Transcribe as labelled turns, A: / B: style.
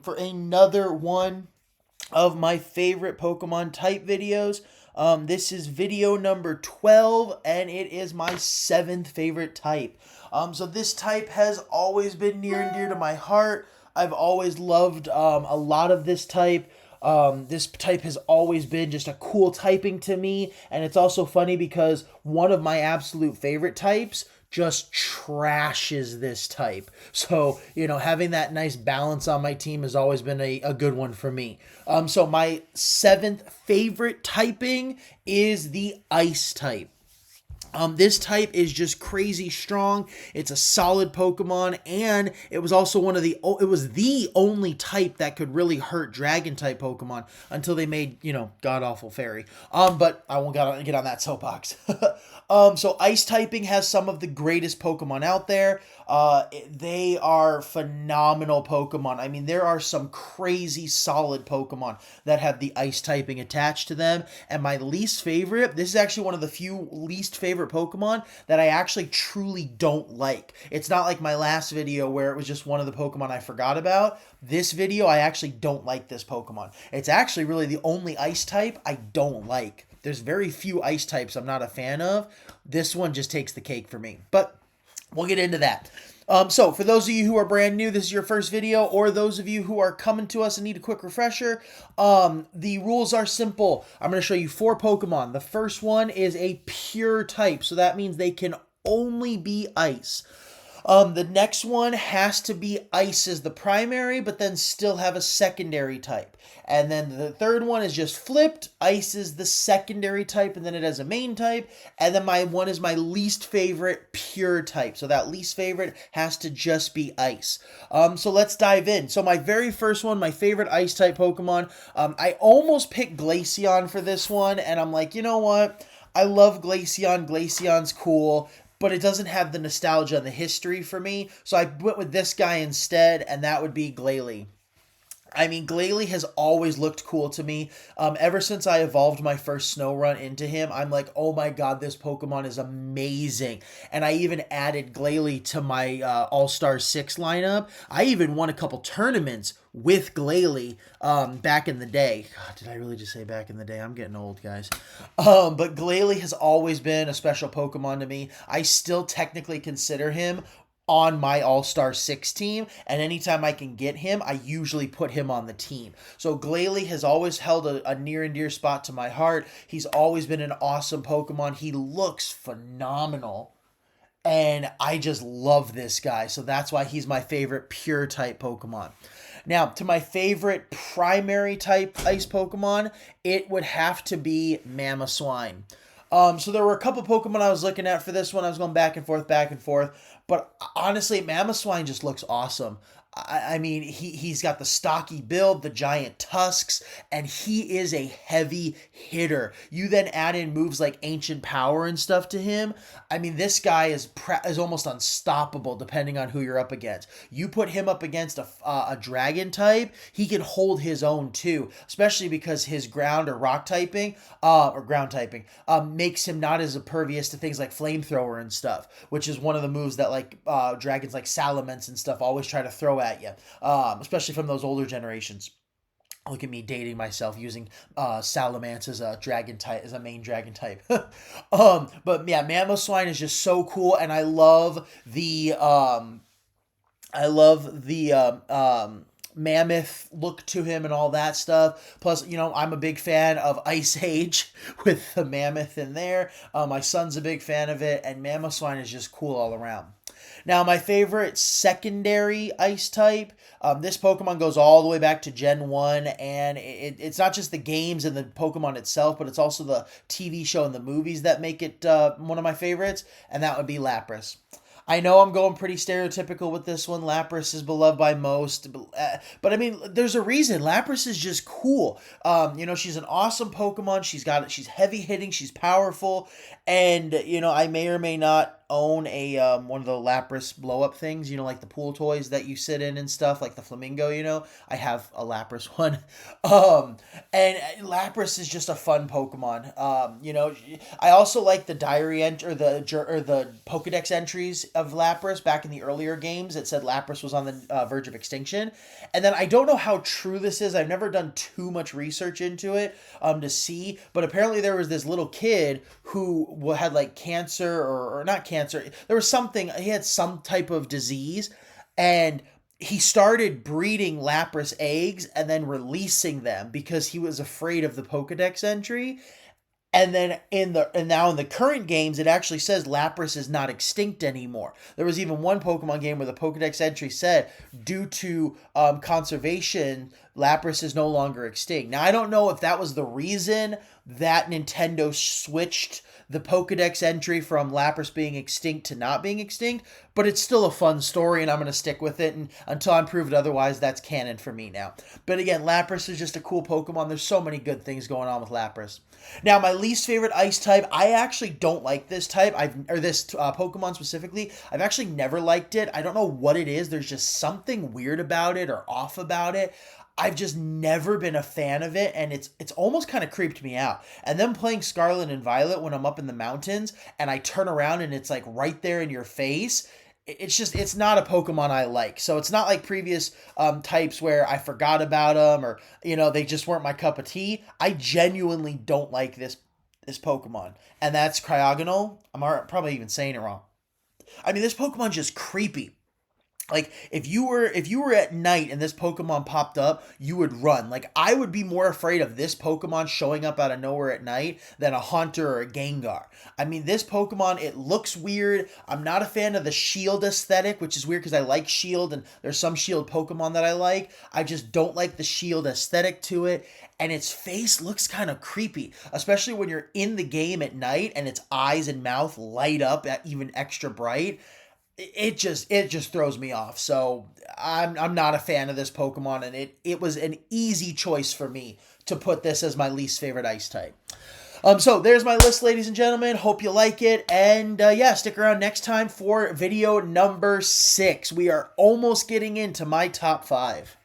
A: for another one of my favorite Pokemon type videos. This is video number 12, and it is my 7th favorite type. So this type has always been near and dear to my heart. I've always loved a lot of this type. This type has always been just a cool typing to me, and it's also funny because one of my absolute favorite types just trashes this type. So, having that nice balance on my team has always been a good one for me. So my 7th favorite typing is the Ice type. This type is just crazy strong. It's a solid Pokemon, and it was also it was the only type that could really hurt Dragon type Pokemon until they made, god awful Fairy. But I won't get on that soapbox. So Ice typing has some of the greatest Pokemon out there. They are phenomenal Pokemon. I mean, there are some crazy solid Pokemon that have the Ice typing attached to them. And my least favorite, this is actually one of the few least favorite Pokemon that I actually truly don't like. It's not like my last video where it was just one of the Pokemon I forgot about. This video, I actually don't like this Pokemon. It's actually really the only Ice type I don't like. There's very few Ice types I'm not a fan of. This one just takes the cake for me. But we'll get into that. So for those of you who are brand new, this is your first video, or those of you who are coming to us and need a quick refresher, the rules are simple. I'm going to show you 4 Pokemon. The first one is a pure type, so that means they can only be Ice. The next one has to be Ice as the primary, but then still have a secondary type. And then the third one is just flipped. Ice is the secondary type, and then it has a main type. And then my one is my least favorite pure type. So that least favorite has to just be Ice. So let's dive in. So my very first one, my favorite Ice type Pokemon, I almost picked Glaceon for this one, and I'm like, you know what? I love Glaceon. Glaceon's cool, but it doesn't have the nostalgia and the history for me. So I went with this guy instead, and that would be Glalie. I mean, Glalie has always looked cool to me. Ever since I evolved my first snow run into him, I'm like, oh my god, this Pokemon is amazing. And I even added Glalie to my All-Star 6 lineup. I even won a couple tournaments with Glalie back in the day. God, did I really just say back in the day? I'm getting old, guys. But Glalie has always been a special Pokemon to me. I still technically consider him on my All-Star 6 team, and anytime I can get him, I usually put him on the team. So Glalie has always held a near and dear spot to my heart. He's always been an awesome Pokemon. He looks phenomenal, and I just love this guy. So that's why he's my favorite pure type Pokemon. Now, to my favorite primary type Ice Pokemon, it would have to be Mamoswine. So there were a couple Pokemon I was looking at for this one. I was going back and forth. But honestly, Mamoswine just looks awesome. I mean, he's got the stocky build, the giant tusks, and he is a heavy hitter. You then add in moves like Ancient Power and stuff to him. I mean, this guy is almost unstoppable depending on who you're up against. You put him up against a dragon type, he can hold his own too, especially because his ground or rock typing, or ground typing, makes him not as impervious to things like Flamethrower and stuff, which is one of the moves that dragons like Salamence and stuff always try to throw at you, especially from those older generations. Look at me dating myself using Salamence as a dragon type, as a main dragon type. But yeah, Mamoswine is just so cool, and I love the mammoth look to him and all that stuff. Plus, I'm a big fan of Ice Age with the mammoth in there. My son's a big fan of it, and Mamoswine is just cool all around. Now, my favorite secondary Ice type, this Pokemon goes all the way back to Gen 1, and it's not just the games and the Pokemon itself, but it's also the TV show and the movies that make it one of my favorites, and that would be Lapras. I know I'm going pretty stereotypical with this one. Lapras is beloved by most, but I mean, there's a reason. Lapras is just cool. She's an awesome Pokemon. She's heavy hitting. She's powerful, and I may or may not own a one of the Lapras blow up things, like the pool toys that you sit in and stuff, like the flamingo. I have a Lapras one. And Lapras is just a fun Pokemon. I also like the diary or the Pokedex entries of Lapras back in the earlier games. It said Lapras was on the verge of extinction, and then I don't know how true this is. I've never done too much research into it to see, but apparently there was this little kid who had like cancer or not cancer. There was something. He had some type of disease, and he started breeding Lapras eggs and then releasing them because he was afraid of the Pokedex entry. And then now in the current games, it actually says Lapras is not extinct anymore. There was even one Pokemon game where the Pokedex entry said, due to conservation, Lapras is no longer extinct. Now, I don't know if that was the reason that Nintendo switched the Pokedex entry from Lapras being extinct to not being extinct, but it's still a fun story, and I'm going to stick with it, and until I'm proved otherwise, that's canon for me now. But again, Lapras is just a cool Pokemon. There's so many good things going on with Lapras. Now, my least favorite ice type, I actually don't like this type, this Pokemon specifically. I've actually never liked it. I don't know what it is. There's just something weird about it or off about it. I've just never been a fan of it, and it's almost kind of creeped me out. And then playing Scarlet and Violet when I'm up in the mountains, and I turn around and it's like right there in your face, it's not a Pokemon I like. So it's not like previous types where I forgot about them or, they just weren't my cup of tea. I genuinely don't like this Pokemon, and that's Cryogonal. I'm probably even saying it wrong. I mean, this Pokemon's just creepy. Like, if you were at night and this Pokemon popped up, you would run. Like, I would be more afraid of this Pokemon showing up out of nowhere at night than a Haunter or a Gengar. I mean, this Pokemon, it looks weird. I'm not a fan of the Shield aesthetic, which is weird because I like Shield, and there's some Shield Pokemon that I like. I just don't like the Shield aesthetic to it. And its face looks kind of creepy, especially when you're in the game at night and its eyes and mouth light up at even extra bright. It just throws me off. So I'm not a fan of this Pokemon, and it was an easy choice for me to put this as my least favorite ice type. So there's my list, ladies and gentlemen. Hope you like it, and stick around next time for video number 6. We are almost getting into my top 5.